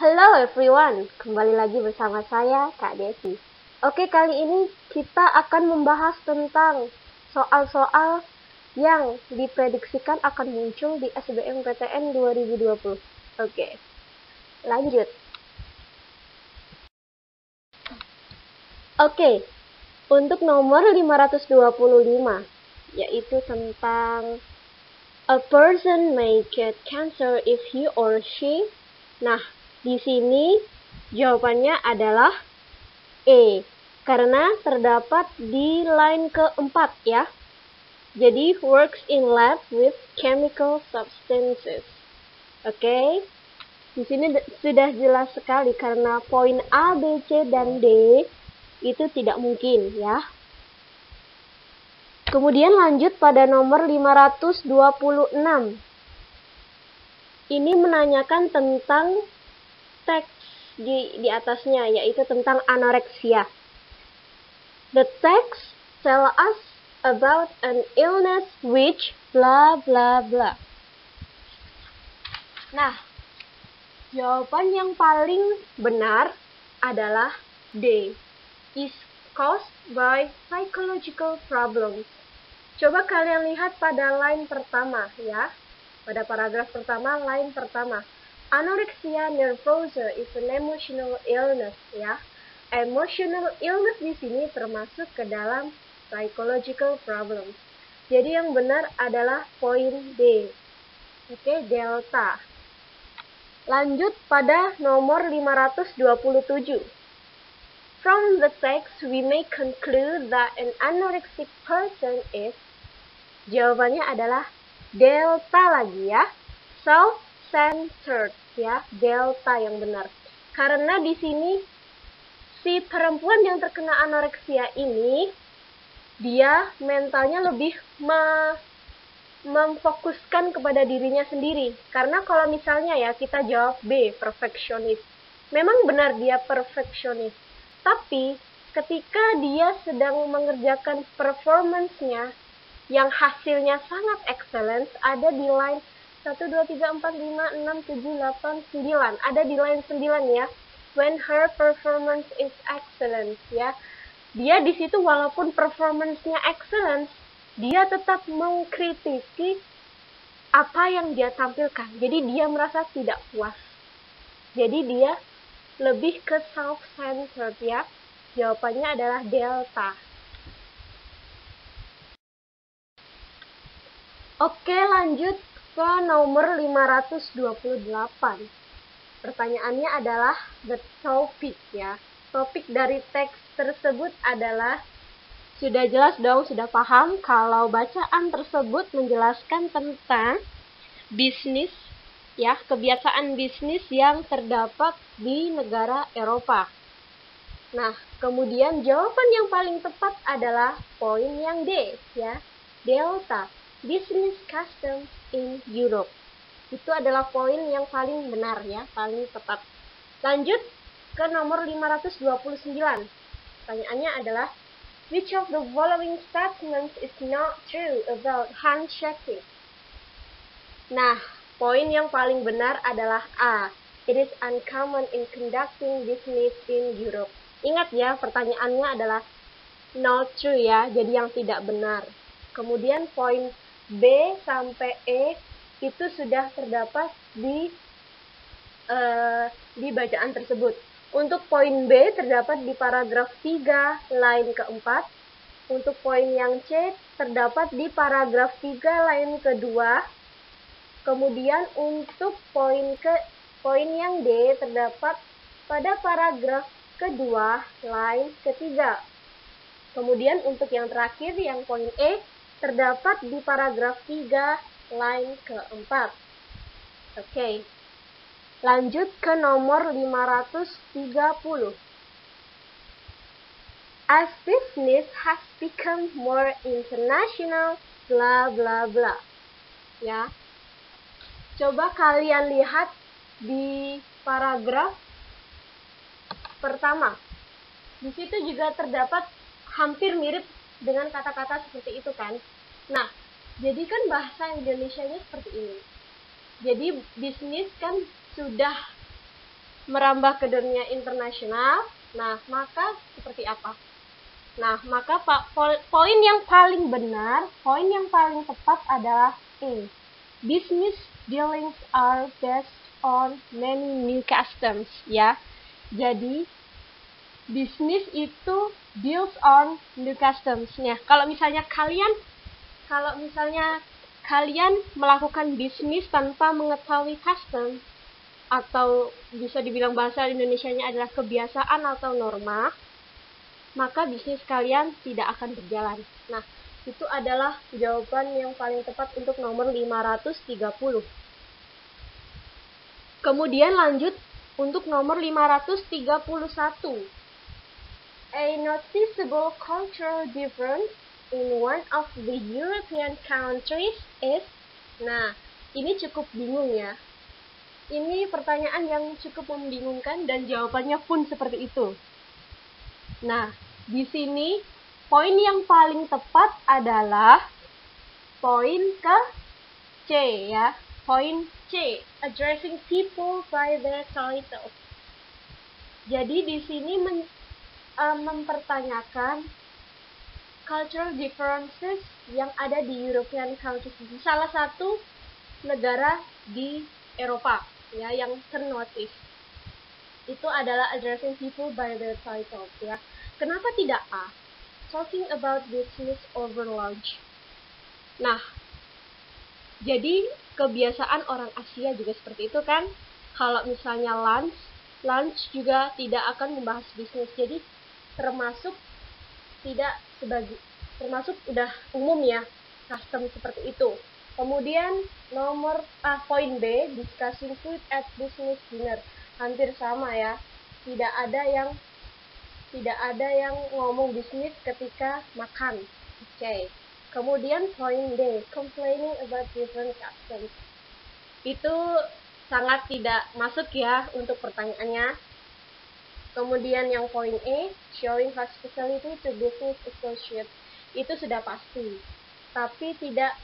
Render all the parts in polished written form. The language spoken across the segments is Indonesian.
Hello everyone, kembali lagi bersama saya Kak Desi. Oke, kali ini kita akan membahas tentang soal-soal yang diprediksikan akan muncul di SBMPTN 2020. Oke, lanjut. Oke, untuk nomor 525, yaitu tentang a person may get cancer if he or she. Nah, di sini jawabannya adalah E, karena terdapat di line keempat ya. Jadi works in lab with chemical substances. Oke. Di sini sudah jelas sekali karena poin A, B, C, dan D itu tidak mungkin ya. Kemudian lanjut pada nomor 526. Ini menanyakan tentang teks di atasnya, yaitu tentang anoreksia. The text tell us about an illness which blah blah blah. Nah, jawaban yang paling benar adalah D, is caused by psychological problems. Coba kalian lihat pada line pertama ya. Pada paragraf pertama, line pertama. Anorexia nervosa is an emotional illness ya. Emotional illness di sini termasuk ke dalam psychological problems. Jadi yang benar adalah poin D. Oke, delta. Lanjut pada nomor 527. From the text we may conclude that an anorexic person is. Jawabannya adalah delta lagi ya. Self-centered ya, delta yang benar. Karena di sini si perempuan yang terkena anoreksia ini dia mentalnya lebih memfokuskan kepada dirinya sendiri. Karena kalau misalnya ya kita jawab B, perfeksionis. Memang benar dia perfeksionis. Tapi ketika dia sedang mengerjakan performance-nya yang hasilnya sangat excellent, ada di line 1, 2, 3, 4, 5, 6, 7, 8, 9. Ada di line 9 ya. When her performance is excellent ya. Dia di situ walaupun performance-nya excellent, dia tetap mengkritisi apa yang dia tampilkan. Jadi dia merasa tidak puas. Jadi dia lebih ke self-centered ya. Jawabannya adalah delta. Oke, lanjut ke nomor 528. Pertanyaannya adalah the topic ya. Topik dari teks tersebut adalah, sudah jelas dong, sudah paham kalau bacaan tersebut menjelaskan tentang bisnis ya, kebiasaan bisnis yang terdapat di negara Eropa. Nah, kemudian jawaban yang paling tepat adalah poin yang D ya, delta. Business custom in Europe. Itu adalah poin yang paling benar ya, paling tepat. Lanjut ke nomor 529. Pertanyaannya adalah, which of the following statements is not true about handshaking? Nah, poin yang paling benar adalah A. It is uncommon in conducting business in Europe. Ingat ya, pertanyaannya adalah not true ya, jadi yang tidak benar. Kemudian poin B sampai E itu sudah terdapat di bacaan tersebut. Untuk poin B terdapat di paragraf 3 line keempat. Untuk poin yang C terdapat di paragraf 3 line kedua. Kemudian untuk poin yang D terdapat pada paragraf kedua line ketiga. Kemudian untuk yang terakhir yang poin E terdapat di paragraf 3 line keempat. Oke. Lanjut ke nomor 530. As business has become more international, bla bla bla. Ya. Coba kalian lihat di paragraf pertama. Di situ juga terdapat hampir mirip dengan kata-kata seperti itu kan. Nah, jadi kan bahasa Indonesianya seperti ini. Jadi bisnis kan sudah merambah ke dunia internasional. Nah, maka seperti apa? Nah, maka poin yang paling benar, poin yang paling tepat adalah A. Business dealings are based on many new customs, ya. Jadi, bisnis itu deals on new customs. Nah, kalau misalnya kalian melakukan bisnis tanpa mengetahui custom, atau bisa dibilang bahasa Indonesianya adalah kebiasaan atau norma, maka bisnis kalian tidak akan berjalan. Nah, itu adalah jawaban yang paling tepat untuk nomor 530. Kemudian lanjut untuk nomor 531. A noticeable cultural difference in one of the European countries is... Nah, ini cukup bingung ya. Ini pertanyaan yang cukup membingungkan dan jawabannya pun seperti itu. Nah, di sini poin yang paling tepat adalah poin ke C ya. Poin C, addressing people by their title. Jadi di sini mempertanyakan cultural differences yang ada di European countries. Salah satu negara di Eropa ya yang ternotis. Itu adalah addressing people by their titles ya. Kenapa tidak A? Talking about business over lunch. Nah, jadi kebiasaan orang Asia juga seperti itu kan. Kalau misalnya lunch juga tidak akan membahas bisnis. Jadi termasuk udah umum ya custom seperti itu. Kemudian poin B, discussing food at business dinner. Hampir sama ya. Tidak ada yang ngomong bisnis ketika makan. Oke. Kemudian poin D, complaining about different customs. Itu sangat tidak masuk ya untuk pertanyaannya. Kemudian yang poin E, showing hospitality to business associates. Itu sudah pasti. Tapi tidak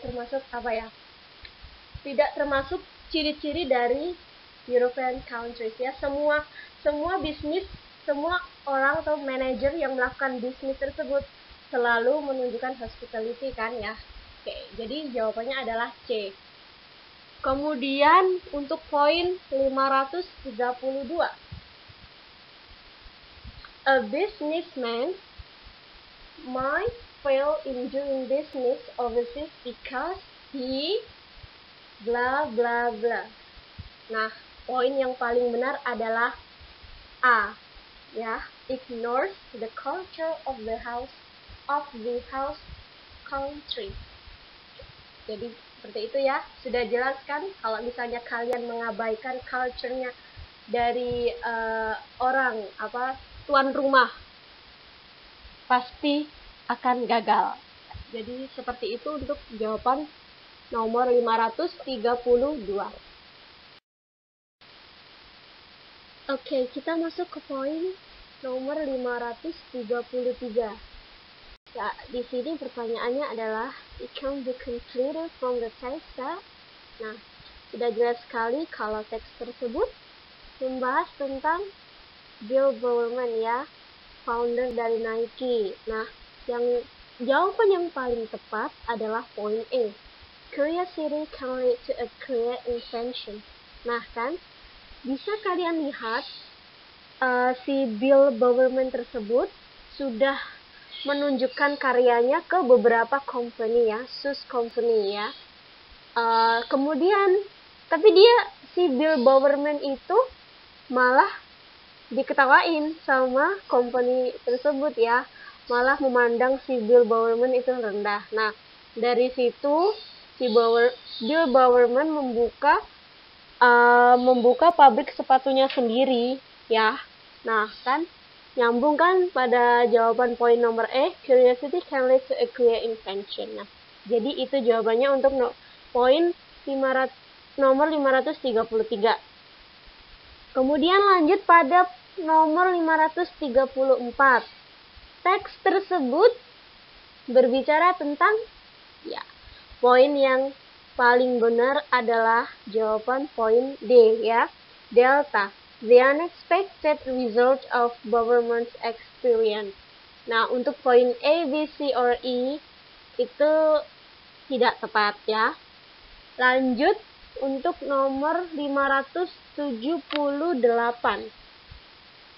termasuk Tidak termasuk ciri-ciri dari European countries ya. Semua bisnis, semua orang atau manajer yang melakukan bisnis tersebut selalu menunjukkan hospitality kan ya. Oke, jadi jawabannya adalah C. Kemudian untuk poin 532. A businessman might fail in doing business overseas because he bla bla bla. Nah, poin yang paling benar adalah A. Ya, ignores the culture of the house country. Jadi seperti itu ya. Sudah jelas kan kalau misalnya kalian mengabaikan culture-nya dari tuan rumah, pasti akan gagal. Jadi seperti itu untuk jawaban nomor 532. Oke, kita masuk ke poin nomor 533. Ya, di sini pertanyaannya adalah it can be concluded from the text that. Nah, sudah jelas sekali kalau teks tersebut membahas tentang Bill Bowerman ya, founder dari Nike. Nah, jawaban yang paling tepat adalah poin A. Curiosity can lead to a great invention. Nah kan, bisa kalian lihat si Bill Bowerman tersebut sudah menunjukkan karyanya ke beberapa company ya, sus company ya. Kemudian, tapi si Bill Bowerman itu malah diketawain sama company tersebut ya, malah memandang si Bill Bowerman itu rendah. Nah, dari situ si Bill Bowerman membuka pabrik sepatunya sendiri ya. Nah, kan nyambung kan pada jawaban poin nomor E, curiosity can lead to a great invention. Nah, jadi itu jawabannya untuk poin nomor 533. Kemudian lanjut pada nomor 534. Teks tersebut berbicara tentang poin yang paling benar adalah jawaban poin D ya. Delta, the unexpected result of government's experience. Nah, untuk poin A, B, C, or E itu tidak tepat ya. Lanjut untuk nomor 578.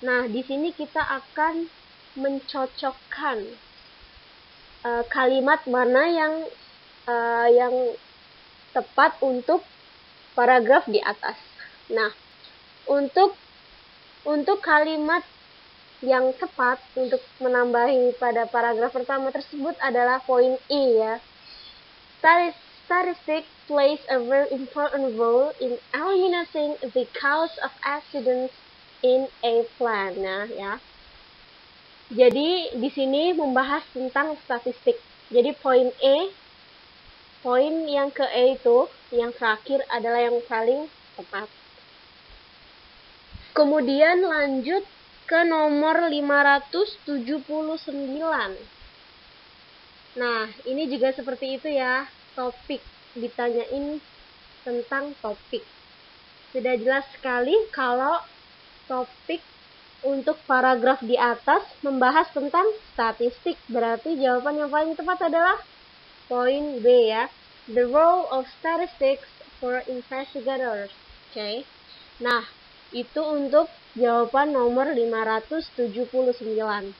Nah, di sini kita akan mencocokkan kalimat mana yang tepat untuk paragraf di atas. Nah, untuk kalimat yang tepat untuk menambahi pada paragraf pertama tersebut adalah poin E ya. Statistics plays a very important role in eliminating the cause of accidents in a plan. Nah, ya. Jadi di sini membahas tentang statistik. Jadi poin E, poin yang ke E itu, yang terakhir adalah yang paling tepat. Kemudian lanjut ke nomor 579. Nah, ini juga seperti itu ya, topik. Ditanyain tentang topik. Sudah jelas sekali kalau topik untuk paragraf di atas membahas tentang statistik. Berarti jawaban yang paling tepat adalah poin B ya. The role of statistics for investigators. Oke. Nah, itu untuk jawaban nomor 579.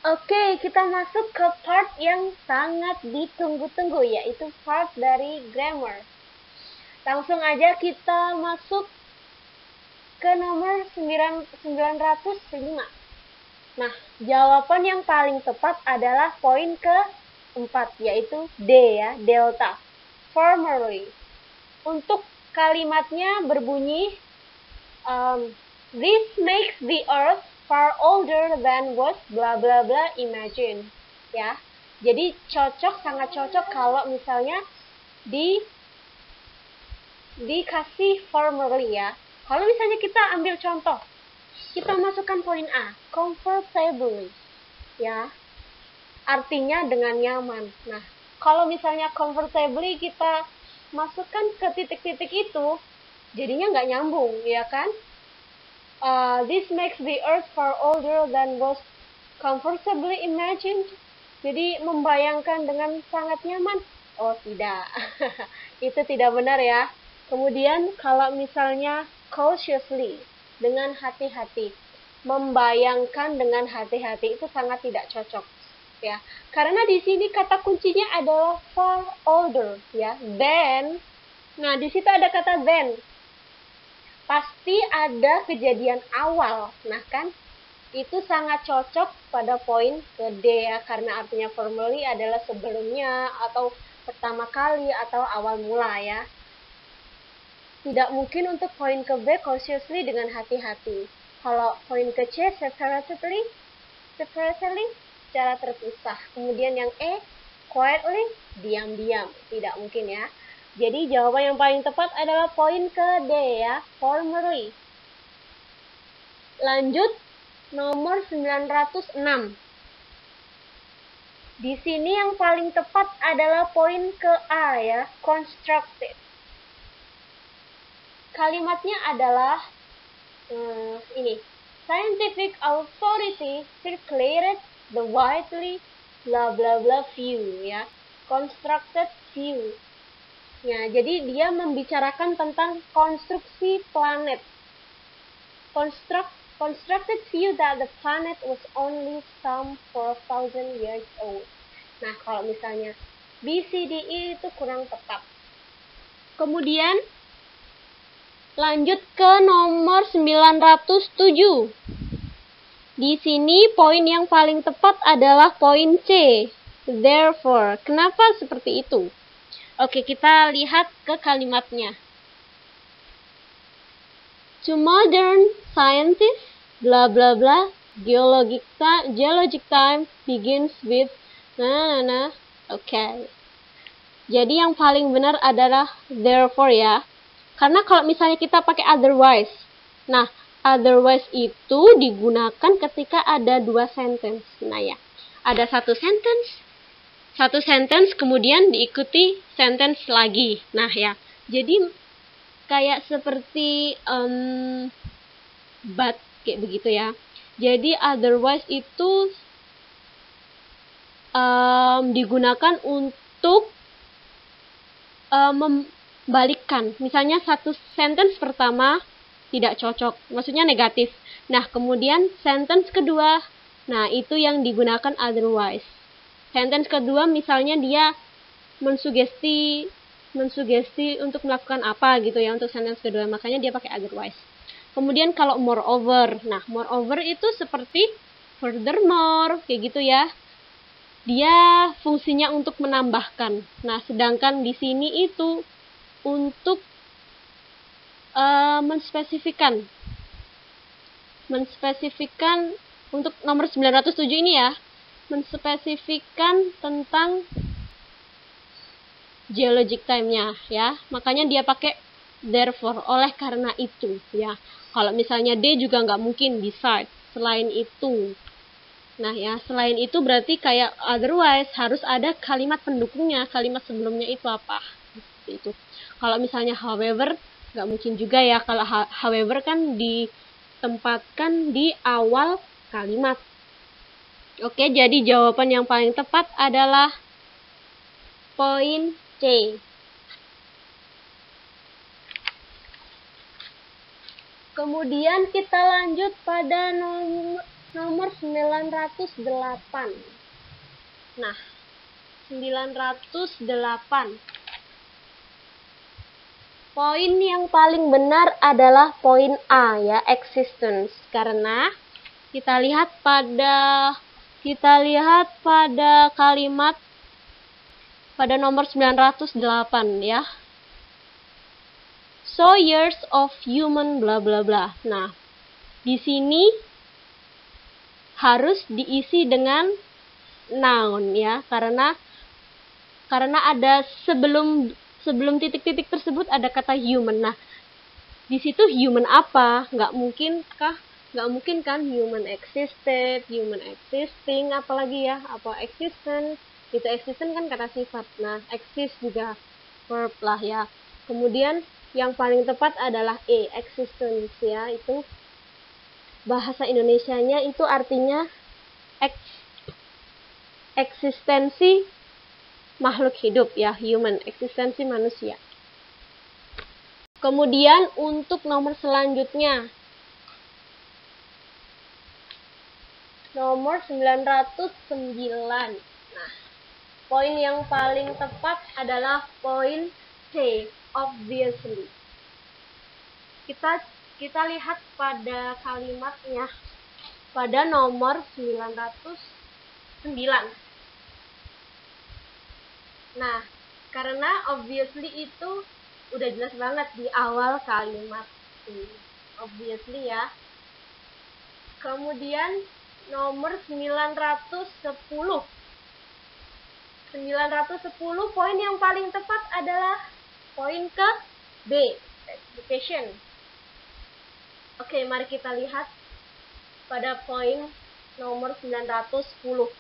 Oke, kita masuk ke part yang sangat ditunggu-tunggu, yaitu part dari grammar. Langsung aja kita masuk ke nomor 905. Nah, jawaban yang paling tepat adalah poin ke-4, yaitu D ya, delta. Formerly. Untuk kalimatnya berbunyi, this makes the earth far older than was bla bla bla imagine. Ya, jadi sangat cocok kalau misalnya dikasih formerly ya. Kalau misalnya kita ambil contoh, kita masukkan poin A, comfortably, ya, artinya dengan nyaman. Nah, kalau misalnya comfortably kita masukkan ke titik-titik itu, jadinya nggak nyambung, ya kan? This makes the earth far older than was comfortably imagined. Jadi membayangkan dengan sangat nyaman. Oh tidak, itu tidak benar ya. Kemudian kalau misalnya cautiously, dengan hati-hati, membayangkan dengan hati-hati itu sangat tidak cocok ya. Karena di sini kata kuncinya adalah far older ya. Then, nah di situ ada kata then. Pasti ada kejadian awal. Nah kan, itu sangat cocok pada poin ke D ya, karena artinya formerly adalah sebelumnya atau pertama kali atau awal mula ya. Tidak mungkin untuk poin ke B cautiously dengan hati-hati. Kalau poin ke C separately secara terpisah. Kemudian yang E quietly, diam-diam. Tidak mungkin ya. Jadi jawaban yang paling tepat adalah poin ke D ya, formerly. Lanjut nomor 906. Di sini yang paling tepat adalah poin ke A ya, constructed. Kalimatnya adalah ini. Scientific authority circulated the widely bla bla bla view ya. Constructed view. Ya, jadi dia membicarakan tentang konstruksi planet. Constructed view that the planet was only some 4,000 years old. Nah, kalau misalnya B, C, D, E itu kurang tepat. Kemudian lanjut ke nomor 907. Di sini poin yang paling tepat adalah poin C. Therefore, kenapa seperti itu? Oke, kita lihat ke kalimatnya. To modern scientists, bla bla bla, geologic time begins with Oke. Jadi yang paling benar adalah therefore ya. Karena kalau misalnya kita pakai otherwise. Nah, otherwise itu digunakan ketika ada dua sentence. Nah ya, ada satu sentence satu sentence kemudian diikuti sentence lagi. Nah ya, jadi kayak seperti but kayak begitu ya. Jadi otherwise itu digunakan untuk membalikkan. Misalnya satu sentence pertama tidak cocok, maksudnya negatif. Nah, kemudian sentence kedua, nah itu yang digunakan otherwise. Sentence kedua misalnya dia mensugesti untuk melakukan apa gitu ya untuk sentence kedua, makanya dia pakai otherwise. Kemudian kalau moreover, nah moreover itu seperti furthermore kayak gitu ya. Dia fungsinya untuk menambahkan. Nah, sedangkan di sini itu untuk menspesifikan untuk nomor 907 ini ya, menspesifikan tentang geologic time-nya ya. Makanya dia pakai therefore, oleh karena itu ya. Kalau misalnya D juga nggak mungkin beside, selain itu. Nah ya, selain itu berarti kayak otherwise harus ada kalimat pendukungnya, kalimat sebelumnya itu apa. Seperti itu. Kalau misalnya however, nggak mungkin juga ya. Kalau however kan ditempatkan di awal kalimat. Oke, jadi jawaban yang paling tepat adalah poin C. Kemudian kita lanjut pada nomor 908. Nah, 908. Poin yang paling benar adalah poin A ya, existence. Karena kita lihat pada kalimat pada nomor 908 ya. So years of human bla bla bla. Nah, di sini harus diisi dengan noun ya, karena ada sebelum titik-titik tersebut ada kata human. Nah, di situ human apa? Nggak mungkin kan human existed, human existing, apalagi ya, apa existence. Itu existence kan kata sifat. Nah, exist juga verb lah ya. Kemudian yang paling tepat adalah E, existence ya. Itu bahasa Indonesianya itu artinya eksistensi makhluk hidup ya, human, eksistensi manusia. Kemudian untuk nomor selanjutnya, nomor 909. Nah, poin yang paling tepat adalah poin C, obviously. Kita lihat pada kalimatnya pada nomor 909. Nah, karena obviously itu udah jelas banget di awal kalimat ini. Obviously ya. Kemudian nomor 910. 910 poin yang paling tepat adalah poin ke B, specification. Oke, mari kita lihat pada poin nomor 910.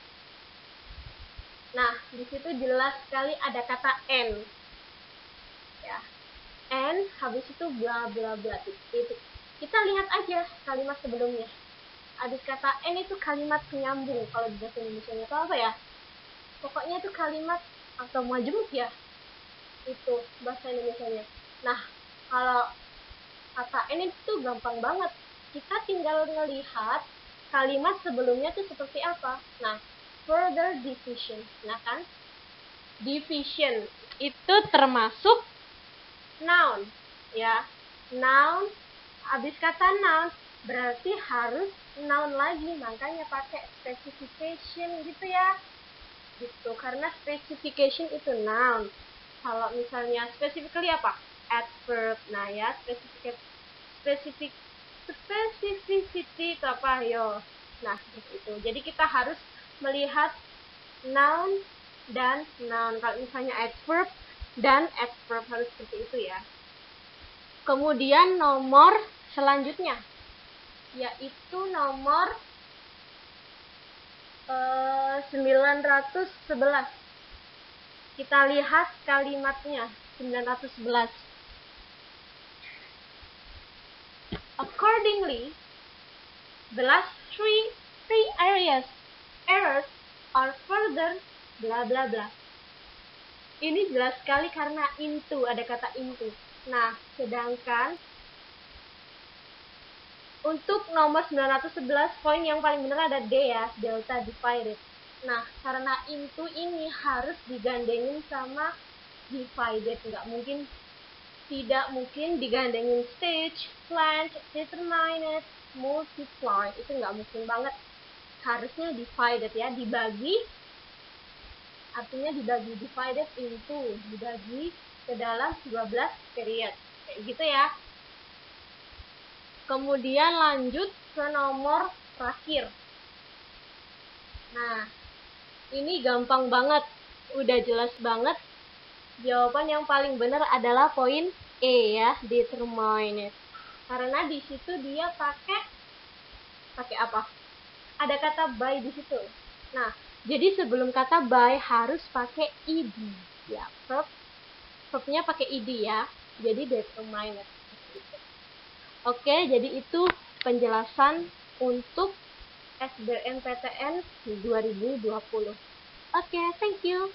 Nah, di situ jelas sekali ada kata N. Ya. N habis itu bla bla bla itu. Kita lihat aja kalimat sebelumnya. Habis kata N itu kalimat penyambung kalau di bahasa Indonesia itu apa ya? Pokoknya itu kalimat atau majemuk ya. Itu bahasa Indonesianya. Nah, kalau kata N itu gampang banget. Kita tinggal ngelihat kalimat sebelumnya itu seperti apa. Nah, further division. Nah kan, division itu termasuk noun ya. Noun, habis kata noun berarti harus noun lagi, makanya pakai specification gitu ya. Gitu, karena specification itu noun. Kalau misalnya specifically apa? Adverb. Nah ya, specificity itu apa? Yo. Nah, itu. Jadi kita harus melihat noun dan noun. Kalau misalnya adverb dan adverb harus seperti itu ya. Kemudian nomor selanjutnya yaitu nomor 911. Kita lihat kalimatnya 911. Accordingly, the last three errors are further bla bla bla. Ini jelas sekali karena into, ada kata into. Nah, sedangkan untuk nomor 911 poin yang paling benar ada D ya, delta divided. Nah, karena into ini harus digandengin sama divided, tidak mungkin digandengin stage, plant, determinate, multiply, itu nggak mungkin banget. Harusnya divided ya, dibagi, artinya dibagi, divided into, dibagi ke dalam 12 period, kayak gitu ya. Kemudian lanjut ke nomor terakhir. Nah, ini gampang banget, udah jelas banget. Jawaban yang paling benar adalah poin E ya, determinate. Karena di situ dia pakai apa? Ada kata by di situ. Nah, jadi sebelum kata by harus pakai ed ya. Verbnya pakai ed ya. Jadi determinate. Oke, jadi itu penjelasan untuk SBMPTN 2020. Oke, thank you.